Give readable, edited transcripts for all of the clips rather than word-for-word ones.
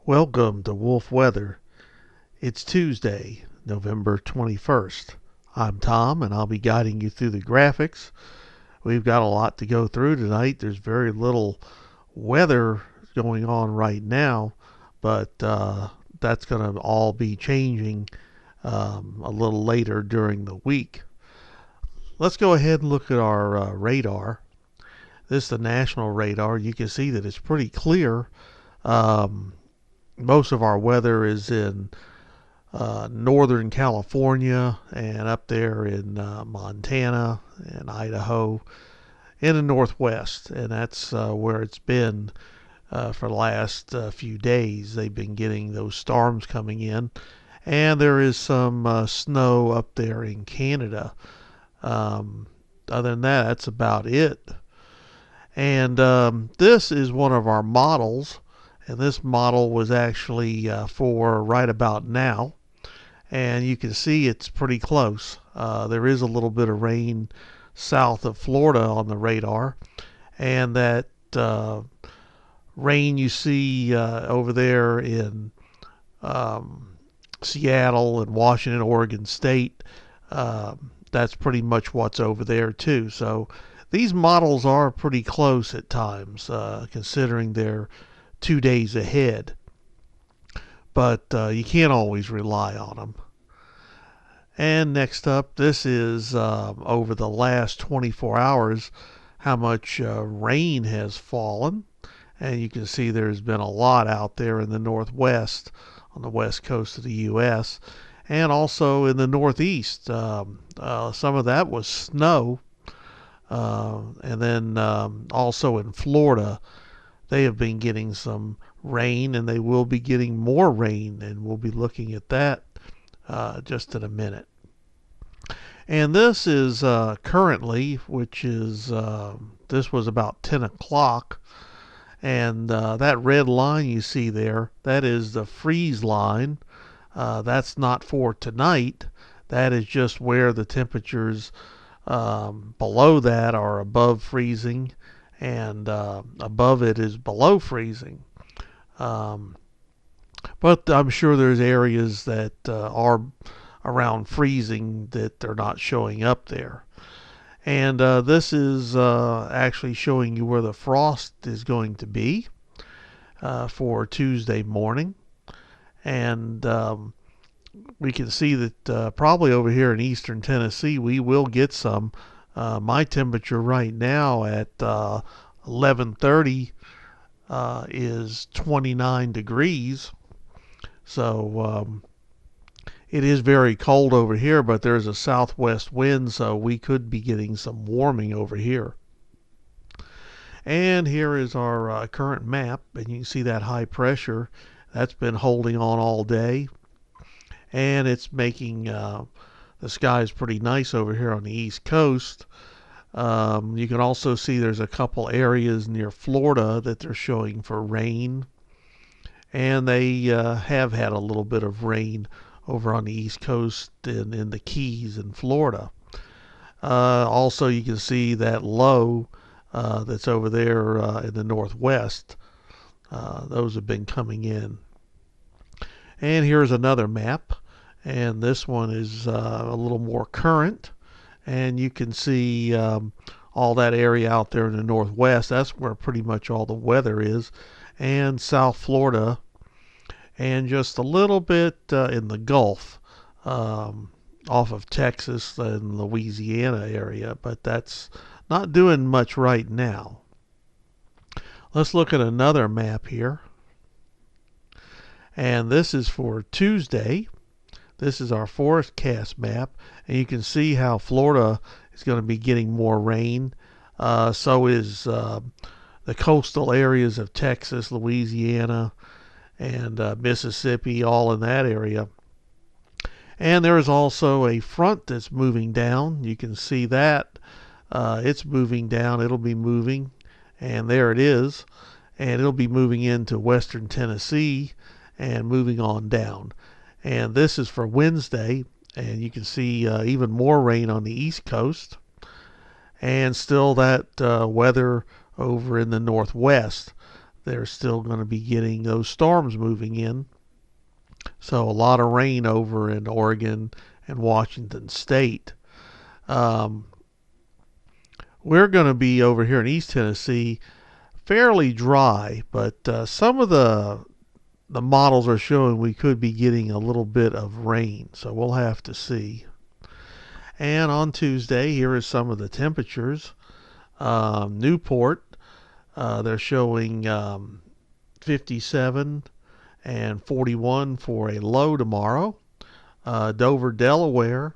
Welcome to Wolf Weather. It's Tuesday, November 21st. I'm Tom, and I'll be guiding you through the graphics. We've got a lot to go through tonight. There's very little weather going on right now, but that's going to all be changing a little later during the week. Let's go ahead and look at our radar. This is the national radar. You can see that it's pretty clear. Most of our weather is in northern California and up there in Montana and Idaho in the northwest, and that's where it's been for the last few days. They've been getting those storms coming in, and there is some snow up there in Canada. Other than that, that's about it. And this is one of our models. And this model was actually for right about now. And you can see it's pretty close. There is a little bit of rain south of Florida on the radar. And that rain you see over there in Seattle and Washington, Oregon State, that's pretty much what's over there too. So these models are pretty close at times, considering they're 2 days ahead, but you can't always rely on them. And next up, this is over the last 24 hours how much rain has fallen, and you can see there's been a lot out there in the northwest on the west coast of the U.S. and also in the northeast. Some of that was snow, and then also in Florida they have been getting some rain, and they will be getting more rain, and we'll be looking at that just in a minute. And this is currently, which is, this was about 10 o'clock, and that red line you see there, that is the freeze line. That's not for tonight. That is just where the temperatures below that are above freezing, and above it is below freezing. But I'm sure there's areas that are around freezing that they're not showing up there. And this is actually showing you where the frost is going to be for Tuesday morning. And we can see that probably over here in eastern Tennessee we will get some. My temperature right now at 11:30 is 29 degrees. So it is very cold over here, but there's a southwest wind, so we could be getting some warming over here. And here is our current map, and you can see that high pressure. That's been holding on all day, and it's making the sky's pretty nice over here on the East Coast. You can also see there's a couple areas near Florida that they're showing for rain. And they have had a little bit of rain over on the East Coast and in the Keys in Florida. Also, you can see that low that's over there in the northwest. Those have been coming in. And here's another map. And this one is a little more current, and you can see all that area out there in the northwest. That's where pretty much all the weather is, and South Florida, and just a little bit in the Gulf off of Texas and Louisiana area, but that's not doing much right now. Let's look at another map here, and this is for Tuesday. This is our forecast map, and you can see how Florida is going to be getting more rain. So is the coastal areas of Texas, Louisiana, and Mississippi, all in that area. And there is also a front that's moving down. You can see that. It's moving down. It'll be moving, and there it is. And it'll be moving into western Tennessee and moving on down. And this is for Wednesday, and you can see even more rain on the East Coast, and still that weather over in the northwest. they're still going to be getting those storms moving in. So a lot of rain over in Oregon and Washington State. Um, we're going to be over here in East Tennessee fairly dry, but some of the models are showing we could be getting a little bit of rain, so we'll have to see. And on Tuesday, here is some of the temperatures. Newport, they're showing 57 and 41 for a low tomorrow. Dover, Delaware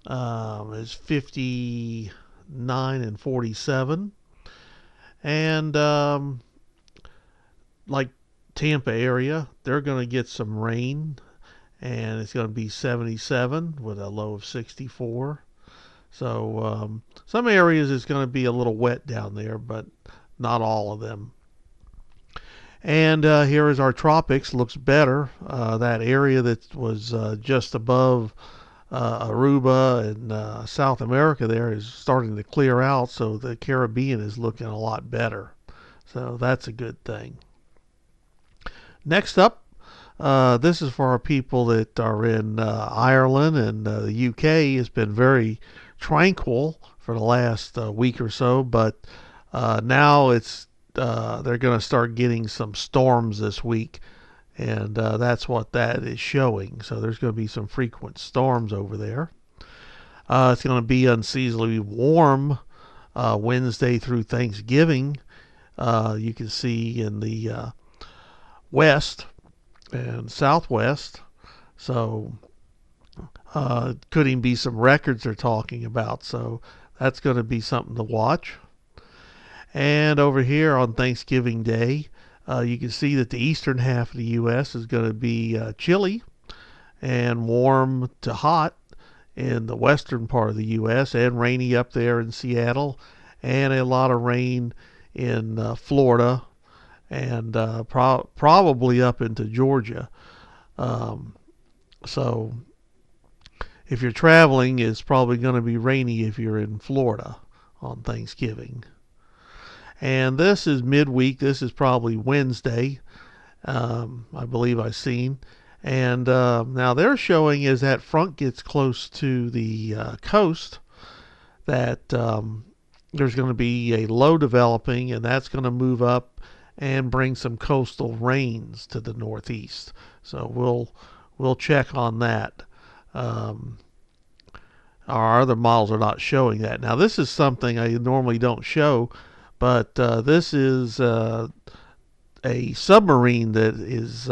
is 59 and 47. And like Tampa area, they're going to get some rain, and it's going to be 77 with a low of 64. So some areas it's going to be a little wet down there, but not all of them. And here is our tropics. Looks better. That area that was just above Aruba and South America there is starting to clear out, so the Caribbean is looking a lot better. So that's a good thing. Next up, this is for our people that are in Ireland and the UK. It's been very tranquil for the last week or so, but now it's they're going to start getting some storms this week, and that's what that is showing. So there's going to be some frequent storms over there. It's going to be unseasonably warm Wednesday through Thanksgiving. You can see in the west and southwest. So could even be some records they're talking about. So that's going to be something to watch. And over here on Thanksgiving Day, you can see that the eastern half of the U.S. is going to be chilly and warm to hot in the western part of the U.S. and rainy up there in Seattle, and a lot of rain in Florida and probably up into Georgia. So if you're traveling, it's probably going to be rainy if you're in Florida on Thanksgiving. And this is midweek. This is probably Wednesday, I believe I've seen. And now they're showing as that front gets close to the coast that there's going to be a low developing, and that's going to move up and bring some coastal rains to the northeast. So we'll check on that. Our other models are not showing that. Now this is something I normally don't show, but this is a submarine that is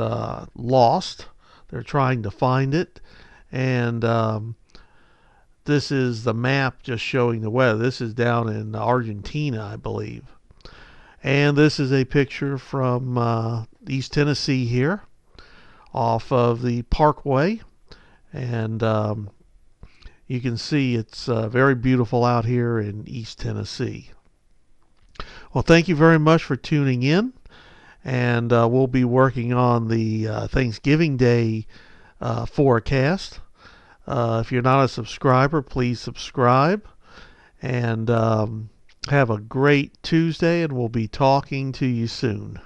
lost. They're trying to find it, and this is the map just showing the weather. This is down in Argentina, I believe. And this is a picture from East Tennessee here off of the Parkway. And you can see it's very beautiful out here in East Tennessee. Well, thank you very much for tuning in. And we'll be working on the Thanksgiving Day forecast. If you're not a subscriber, please subscribe. And have a great Tuesday, and we'll be talking to you soon.